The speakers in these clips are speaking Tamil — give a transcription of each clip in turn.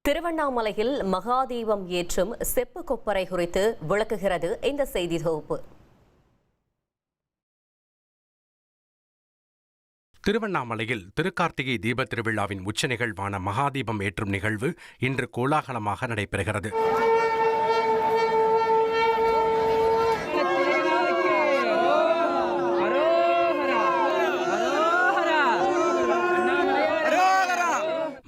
திருவண்ணாமலையில் மகாதீபம் ஏற்றும் செப்பு கொப்பரை குறித்து விளக்குகிறது இந்த செய்தி தொகுப்பு. திருவண்ணாமலையில் திருக்கார்த்திகை தீப திருவிழாவின் உச்ச நிகழ்வான மகாதீபம் ஏற்றும் நிகழ்வு இன்று கோலாகலமாக நடைபெறுகிறது.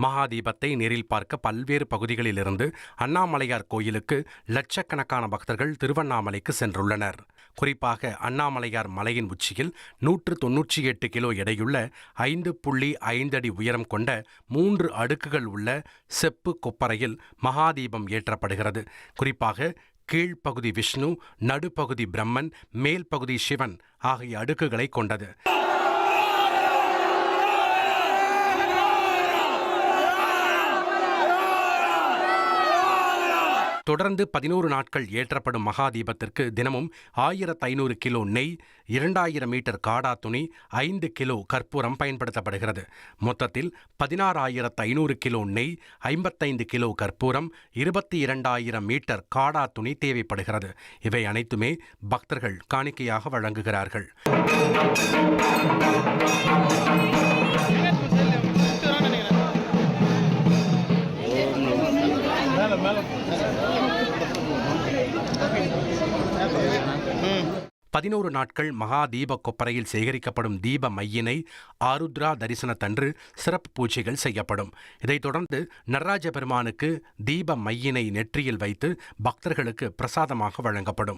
மகாதீபத்தை நேரில் பார்க்க பல்வேறு பகுதிகளிலிருந்து அண்ணாமலையார் கோயிலுக்கு லட்சக்கணக்கான பக்தர்கள் திருவண்ணாமலைக்கு சென்றுள்ளனர். குறிப்பாக அண்ணாமலையார் மலையின் உச்சியில் 198 கிலோ எடையுள்ள 5.5 அடி உயரம் கொண்ட 3 அடுக்குகள் உள்ள செப்பு கொப்பரையில் மகாதீபம் ஏற்றப்படுகிறது. குறிப்பாக கீழ்ப்பகுதி விஷ்ணு, நடுப்பகுதி பிரம்மன், மேல் பகுதி சிவன் ஆகிய அடுக்குகளை கொண்டது. தொடர்ந்து 11 நாட்கள் ஏற்றப்படும் மகாதீபத்திற்கு தினமும் 1500 கிலோ நெய், 2000 மீட்டர் காடா துணி, 5 கிலோ கற்பூரம் பயன்படுத்தப்படுகிறது. மொத்தத்தில் 16,500 கிலோ நெய், 55 கிலோ கற்பூரம், 22,000 மீட்டர் காடா துணி தேவைப்படுகிறது. இவை அனைத்துமே பக்தர்கள் காணிக்கையாக வழங்குகிறார்கள். பதினோரு நாட்கள் மகா தீப கொப்பரையில் சேகரிக்கப்படும் தீப மையினை ஆருத்ரா தரிசனத்தன்று சிறப்பு பூஜைகள் செய்யப்படும். இதைத் தொடர்ந்து நடராஜ பெருமானுக்கு தீப மையினை நெற்றியில் வைத்து பக்தர்களுக்கு பிரசாதமாக வழங்கப்படும்.